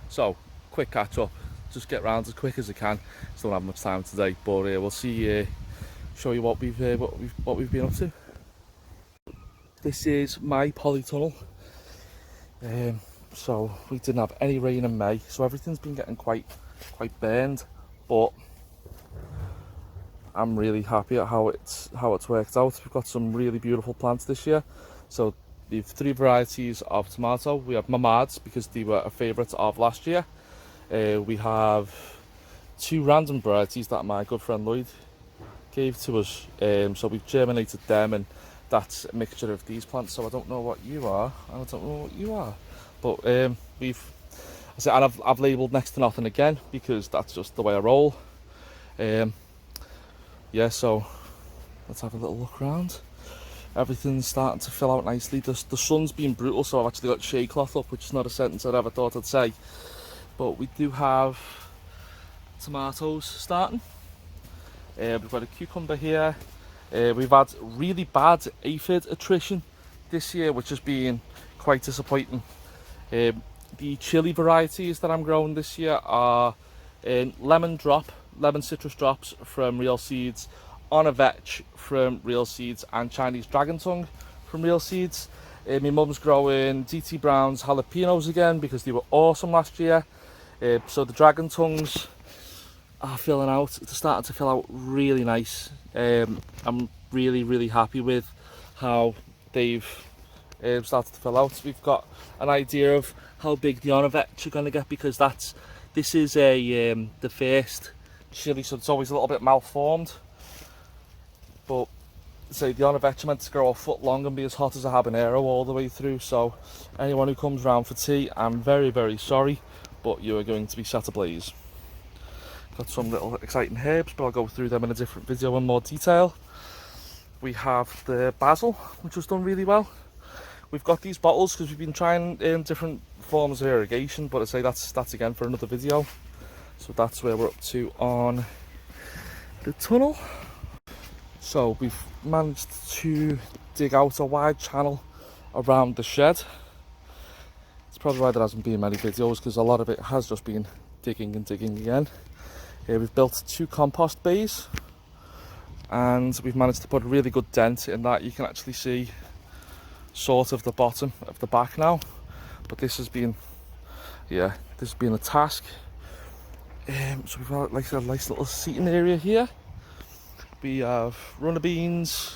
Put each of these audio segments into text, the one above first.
So, quick catch up, just get round as quick as I can. Still don't have much time today, but we'll see. Show you what we've been up to. This is my polytunnel. So we didn't have any rain in May, so everything's been getting quite burned. But I'm really happy at how it's worked out. We've got some really beautiful plants this year. So we've 3 varieties of tomato. We have Mamads because they were a favourite of last year. We have 2 random varieties that my good friend Lloyd gave to us. So we've germinated them, and that's a mixture of these plants. So I don't know what you are, and I don't know what you are. But and I've labelled next to nothing again because that's just the way I roll. Yeah, so let's have a little look around. Everything's starting to fill out nicely. The sun's been brutal, so I've actually got shade cloth up, which is not a sentence I'd ever thought I'd say. But we do have tomatoes starting. We've got a cucumber here. We've had really bad aphid attrition this year, which has been quite disappointing. The chili varieties that I'm growing this year are lemon citrus drops from Real Seeds, on a vetch from Real Seeds, and Chinese dragon tongue from Real Seeds. My mum's growing DT Brown's jalapenos again because they were awesome last year. So the dragon tongues are filling out. They're starting to fill out really nice. I'm really happy with how they've started to fill out. We've got an idea of how big the on a vetch are going to get because this is the first chili, so it's always a little bit malformed. But say the on a vetch are meant to grow a foot long and be as hot as a habanero all the way through. So anyone who comes round for tea, I'm very sorry, but you are going to be set ablaze. Got some little exciting herbs, but I'll go through them in a different video in more detail. We have the basil, which was done really well. We've got these bottles because we've been trying different forms of irrigation, but I say that's again for another video. So that's where we're up to on the tunnel. So we've managed to dig out a wide channel around the shed. It's probably why there hasn't been many videos, because a lot of it has just been digging again. We've built 2 compost bays, and we've managed to put a really good dent in that. You can actually see sort of the bottom of the back now, but this has been a task. So we've got like a nice little seating area here. We have runner beans,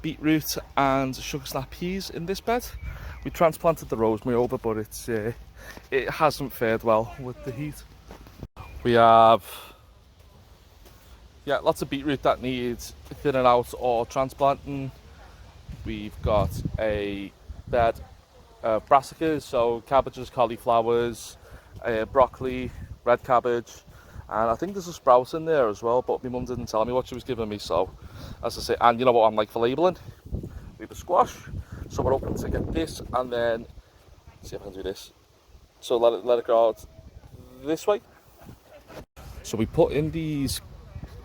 beetroot and sugar snap peas in this bed. We transplanted the rosemary over, but it hasn't fared well with the heat. We have lots of beetroot that needs thinning out or transplanting. We've got a bed of brassicas, so cabbages, cauliflowers, broccoli, red cabbage, and I think there's a sprout in there as well, but my mum didn't tell me what she was giving me, so as I say, and you know what I'm like for labelling, we have a squash, so we're hoping to get this, and then see if I can do this, so let it go out this way. So we put in these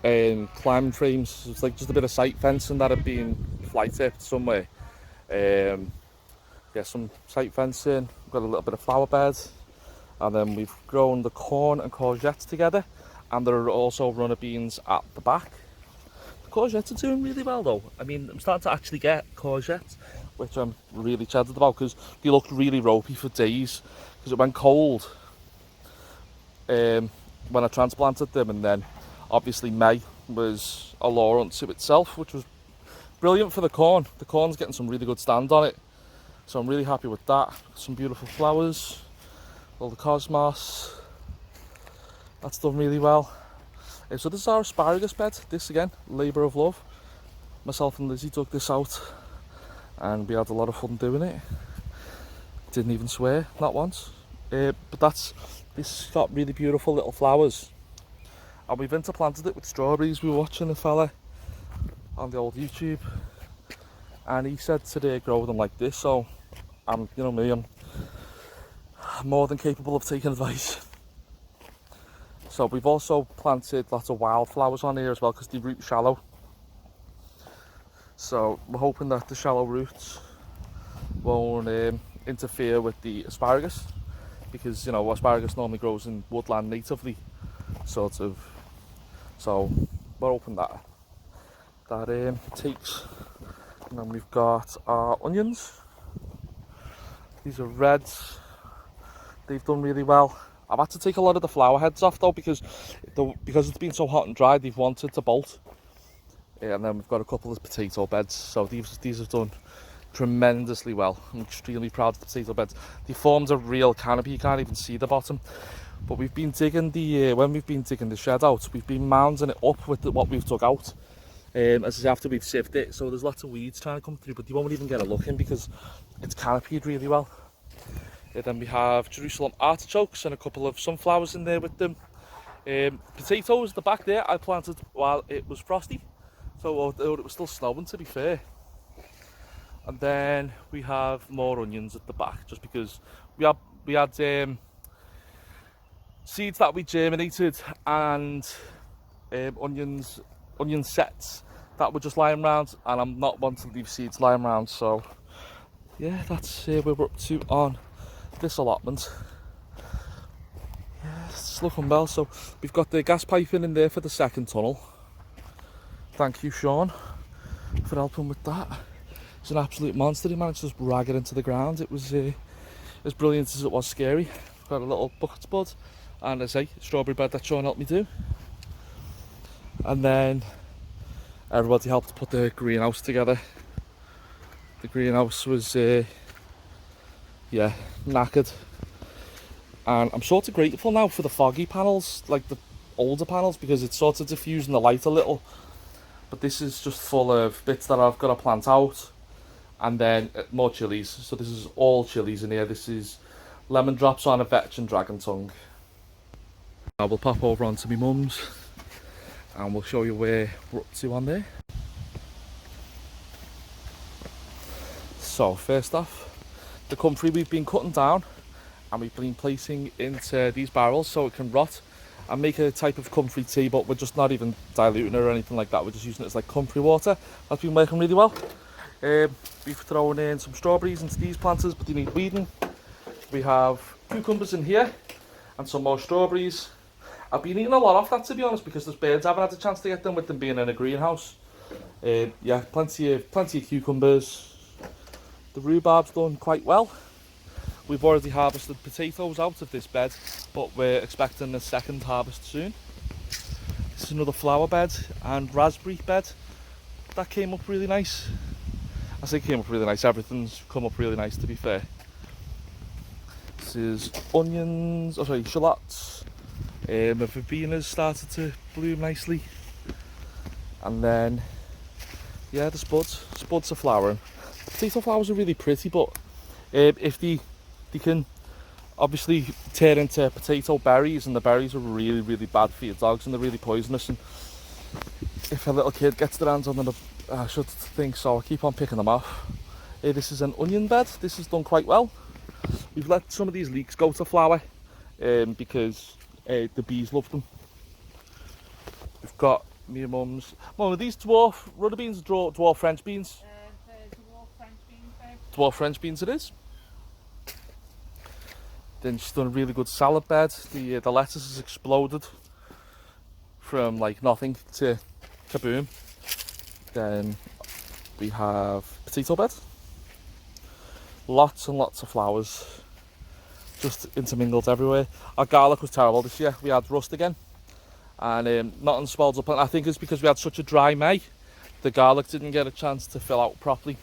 climbing frames. It's like just a bit of sight fencing that had been fly tipped somewhere. Some sight fencing. We've got a little bit of flower bed, and then we've grown the corn and courgettes together, and there are also runner beans at the back. The courgettes are doing really well though. I mean, I'm starting to actually get courgettes, which I'm really cheddar about because they looked really ropey for days because it went cold when I transplanted them, and then obviously May was a law unto itself, which was brilliant for the corn. The corn's getting some really good stand on it, so I'm really happy with that. Some beautiful flowers, all the cosmos, that's done really well. So this is our asparagus bed. This again, labour of love. Myself and Lizzie dug this out and we had a lot of fun doing it. Didn't even swear, not once. But this has got really beautiful little flowers, and we've interplanted it with strawberries. We were watching a fella on the old YouTube, and he said today grow them like this, so I'm more than capable of taking advice. So we've also planted lots of wildflowers on here as well because they root shallow, so we're hoping that the shallow roots won't interfere with the asparagus. because you know asparagus normally grows in woodland natively, sort of. So we're hoping that takes. And then we've got our onions. These are reds. They've done really well. I've had to take a lot of the flower heads off though because it's been so hot and dry. They've wanted to bolt. And then we've got a couple of potato beds. So these have done tremendously well. I'm extremely proud of the potato beds. They formed a real canopy. You can't even see the bottom. But we've been digging when we've been digging the shed out, we've been mounding it up with what we've dug out. As I say, after we've sieved it, so there's lots of weeds trying to come through, but you won't even get a look in because it's canopied really well. Then we have Jerusalem artichokes and a couple of sunflowers in there with them. Potatoes at the back there I planted while it was frosty, so it was still snowing to be fair. And then we have more onions at the back, just because we had seeds that we germinated and onion sets that were just lying around, and I'm not wanting to leave seeds lying around. So yeah, that's where we're up to on this allotment. Yeah, it's looking well. So we've got the gas piping in there for the second tunnel. Thank you, Sean, for helping with that. He's an absolute monster. He managed to just rag it into the ground. It was as brilliant as it was scary. Got a little bucket spud and, as I say, strawberry bed that Sean helped me do. And then everybody helped put the greenhouse together. The greenhouse was knackered, and I'm sort of grateful now for the foggy panels, like the older panels, because it's sort of diffusing the light a little. But this is just full of bits that I've got to plant out, and then more chilies. So this is all chilies in here. This is lemon drops on a vetch and dragon tongue. Now we'll pop over onto my mum's and we'll show you where we're up to on there. So first off, the comfrey we've been cutting down and we've been placing into these barrels so it can rot and make a type of comfrey tea, but we're just not even diluting it or anything like that. We're just using it as like comfrey water. That's been working really well. We've thrown in some strawberries into these planters, but they need weeding. We have cucumbers in here and some more strawberries. I've been eating a lot off that, to be honest, because there's birds haven't had a chance to get them with them being in a greenhouse. Yeah, plenty of cucumbers. The rhubarb's done quite well. We've already harvested potatoes out of this bed, but we're expecting a second harvest soon. This is another flower bed and raspberry bed. That came up really nice. I say came up really nice, everything's come up really nice, to be fair. This is onions, shallots. My verbenas started to bloom nicely. And then, yeah, the spuds are flowering. Potato flowers are really pretty, but if they can obviously turn into potato berries, and the berries are really, really bad for your dogs and they're really poisonous, and if a little kid gets their hands on them, I should think so. I keep on picking them off. This is an onion bed. This has done quite well. We've let some of these leeks go to flower because the bees love them. We've got me and mum's. Mum, are these dwarf rudder beans or dwarf French beans? Dwarf French beans, babe. Dwarf French beans it is. Then she's done a really good salad bed. The lettuce has exploded from like nothing to kaboom. Then we have potato bed. Lots and lots of flowers, just intermingled everywhere. Our garlic was terrible this year. We had rust again, and nothing swelled up. And I think it's because we had such a dry May. The garlic didn't get a chance to fill out properly.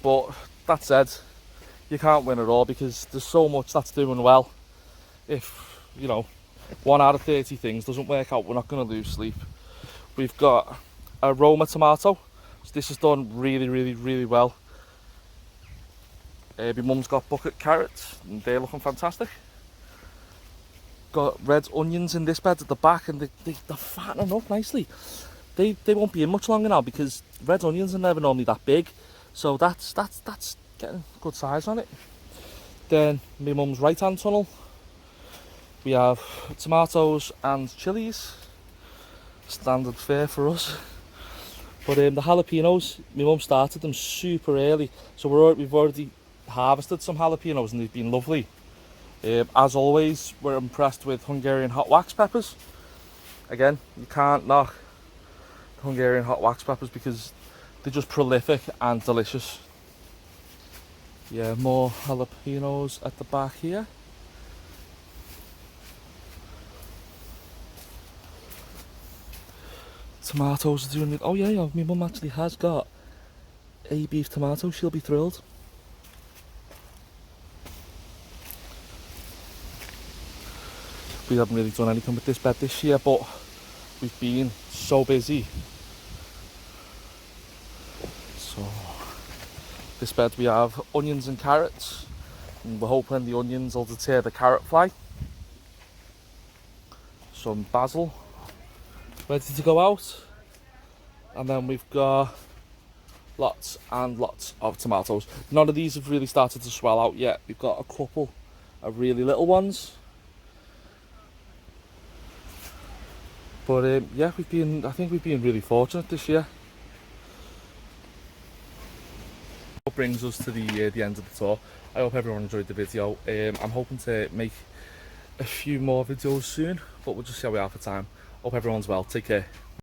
But that said, you can't win it all because there's so much that's doing well. If, 1 out of 30 things doesn't work out, we're not going to lose sleep. We've got a Roma tomato. So this has done really, really, really well. My mum's got bucket carrots and they're looking fantastic. Got red onions in this bed at the back, and they're fattening up nicely. They won't be in much longer now because red onions are never normally that big. So that's getting good size on it. Then my mum's right hand tunnel, we have tomatoes and chilies. Standard fare for us. But the jalapenos, my mum started them super early, so we've already harvested some jalapenos and they've been lovely. As always, we're impressed with Hungarian hot wax peppers. Again, you can't knock Hungarian hot wax peppers because they're just prolific and delicious. Yeah, more jalapenos at the back here. Tomatoes are doing it. Oh yeah, my mum actually has got a beef tomato. She'll be thrilled. We haven't really done anything with this bed this year, but we've been so busy. So this bed we have onions and carrots, and we're hoping the onions will deter the carrot fly. Some basil ready to go out, and then we've got lots and lots of tomatoes. None of these have really started to swell out yet. We've got a couple of really little ones, but yeah, I think we've been really fortunate this year. What brings us to the end of the tour. I hope everyone enjoyed the video. I'm hoping to make a few more videos soon, but we'll just see how we are for time. Hope everyone's well. Take care.